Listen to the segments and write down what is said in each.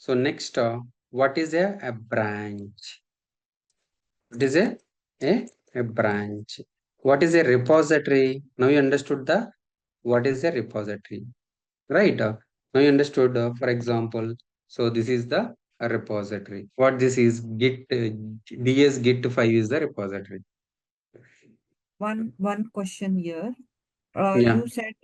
So next, what is a branch? What is a branch? What is a repository? Now you understood the what is a repository, right? Now you understood, for example, so this is the repository. What this is, Git, DS Git 5 is the repository. One question here. Yeah. You said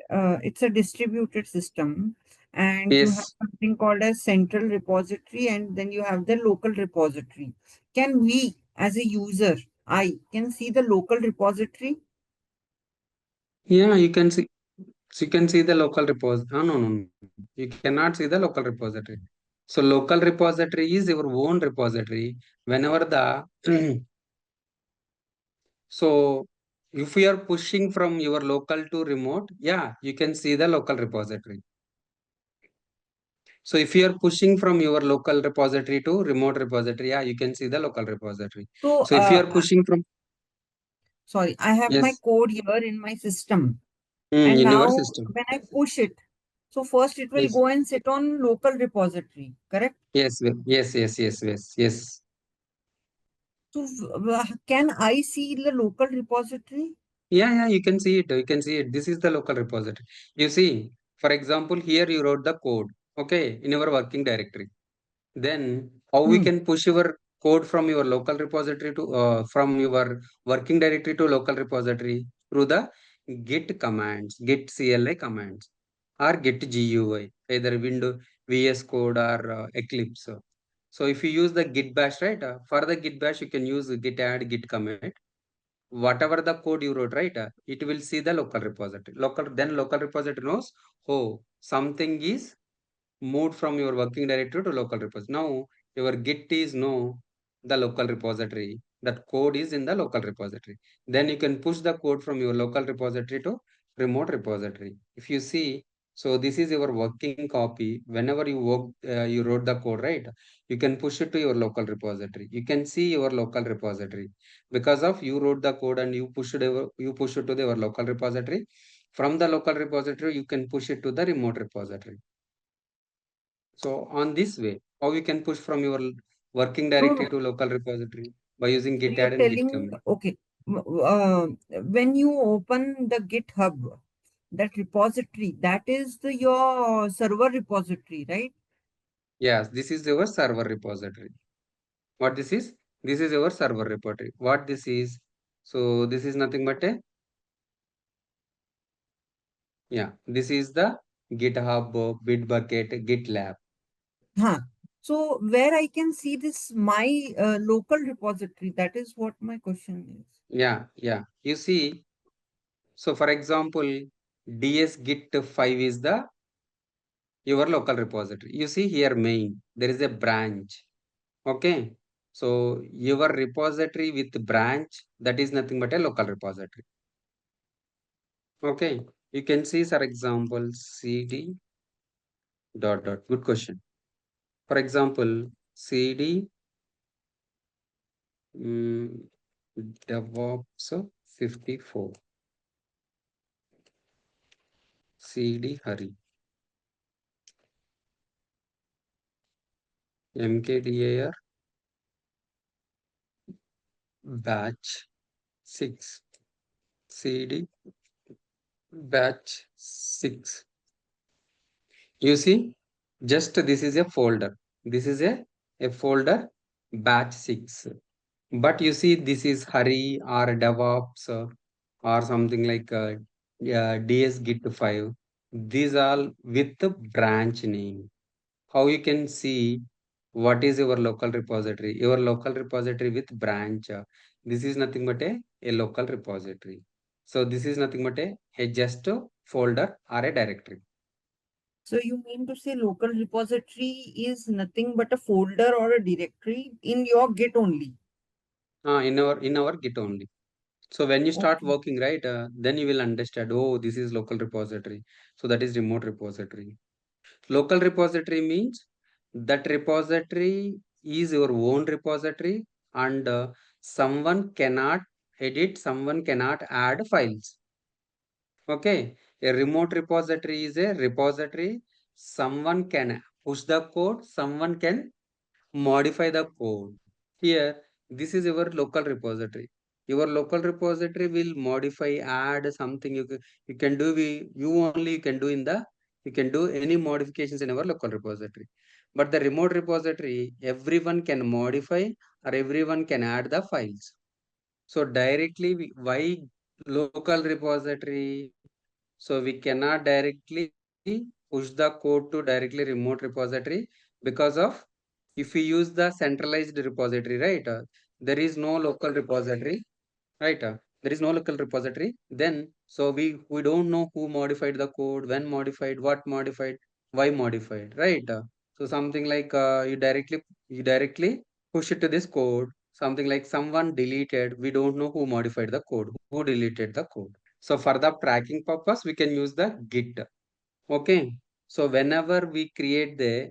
it's a distributed system, and you have Yes. something called as central repository, and then you have the local repository. Can we, as a user, I can see the local repository? Yeah, you can see. So you can see the local repository. Oh, no, no, no. You cannot see the local repository. So local repository is your own repository. Whenever the so if we are pushing from your local to remote, yeah, you can see the local repository. So if you are pushing from your local repository to remote repository, yeah, you can see the local repository. So, So if you are pushing from, sorry, I have my yes, code here in my system, and in your now system. when I push it, so first it will Yes, go and sit on local repository, correct? yes, yes, yes, yes, yes, yes. So, can I see the local repository? Yeah, you can see it. You can see it. This is the local repository. You see, for example, here you wrote the code, okay, in your working directory. Then how we Hmm. can push your code from your local repository to from your working directory to local repository through the git commands, git CLI commands, or git GUI, either window VS Code or Eclipse. So if you use the git bash, right? For the git bash, you can use git add, git commit, whatever the code you wrote, right? It will see the local repository. Local repository knows, oh, something is moved from your working directory to local repository. Now your Git is no the local repository. That code is in the local repository. Then you can push the code from your local repository to remote repository. If you see, so this is your working copy. Whenever you work, you wrote the code, right? You can push it to your local repository. You can see your local repository because of you wrote the code and you push it to your local repository. From the local repository, you can push it to the remote repository. So on this way, how you can push from your working No, directory no. to local repository by using So git you're add and git telling, commit. okay, when you open the GitHub, that repository, that is your server repository, right? Yes, this is your server repository. What this is? This is your server repository. What this is? So this is nothing but a, yeah, this is the GitHub, Bitbucket, GitLab. Huh. So where I can see this my local repository, that is what my question is. Yeah. You see, so for example, DS Git 5 is the your local repository. You see here main, there is a branch. Okay. So your repository with branch, that is nothing but a local repository. Okay. You can see, for example, cd dot dot. Good question. For example, cd mm, DevOps 54 cd hurry mkdir batch 6 cd batch 6. You see, just this is a folder. This is a folder batch 6. But you see, this is Hurry or DevOps or something like yeah, DS Git 5. These all with the branch name. How you can see what is your local repository? Your local repository with branch. This is nothing but a local repository. So this is nothing but a just a folder or a directory. So you mean to say local repository is nothing but a folder or a directory in your Git only? In our Git only. So when you start Okay. working, right, then you will understand, oh, this is local repository. So that is remote repository. Local repository means that repository is your own repository and someone cannot edit, someone cannot add files. Okay. A remote repository is a repository someone can push the code, someone can modify the code. Here, this is your local repository. Your local repository will modify, add something you can do. You only you can do in the you can do any modifications in our local repository. But the remote repository, everyone can modify or everyone can add the files. So directly, why local repository? So we cannot directly push the code to directly remote repository because of if we use the centralized repository, right? There is no local repository, right? There is no local repository. Then so we don't know who modified the code, when modified, what modified, why modified, right? So something like you directly push it to this code. Something like someone deleted. We don't know who modified the code, who deleted the code. So for the tracking purpose, we can use the Git. Okay. So whenever we create a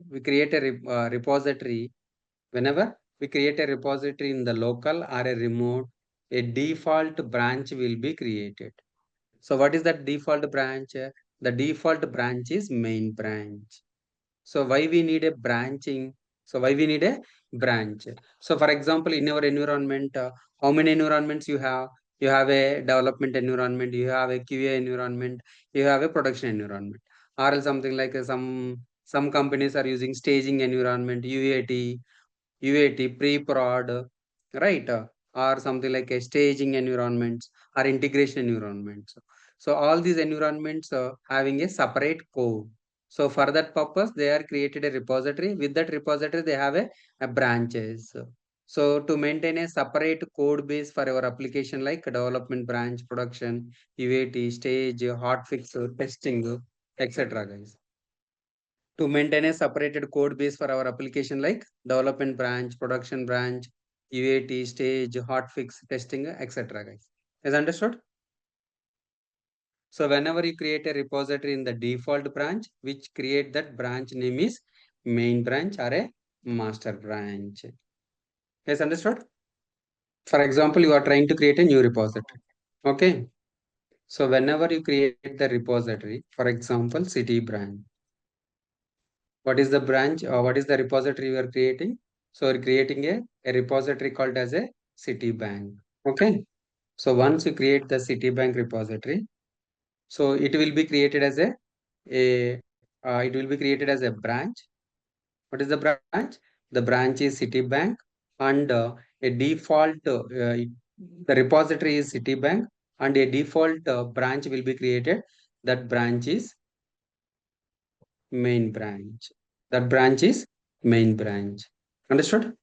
repository, whenever we create a repository in the local or a remote, a default branch will be created. So what is that default branch? The default branch is main branch. So why we need a branching? So why we need a branch? So for example, in your environment, how many environments you have? You have a development environment, you have a QA environment, you have a production environment, or else something like some companies are using staging environment, UAT, pre-prod, right? Or something like a staging environments or integration environments. So all these environments having a separate code. So for that purpose, they are created a repository. With that repository, they have a branches. So to maintain a separate code base for our application like development branch, production, UAT, stage, hotfix, testing, etc. Guys. To maintain a separated code base for our application like development branch, production branch, UAT, stage, hotfix, testing, etc. Guys. Is understood? So whenever you create a repository in the default branch, which create that branch name is main branch or a master branch. Yes, understood? For example, you are trying to create a new repository. Okay. So whenever you create the repository, for example, city branch, what is the branch or what is the repository you are creating? So we're creating a repository called as a Citibank. Okay. So once you create the Citibank repository, so it will be created as it will be created as a branch. What is the branch? The branch is Citibank and a default the repository is Citibank and a default branch will be created. That branch is main branch. That branch is main branch. Understood?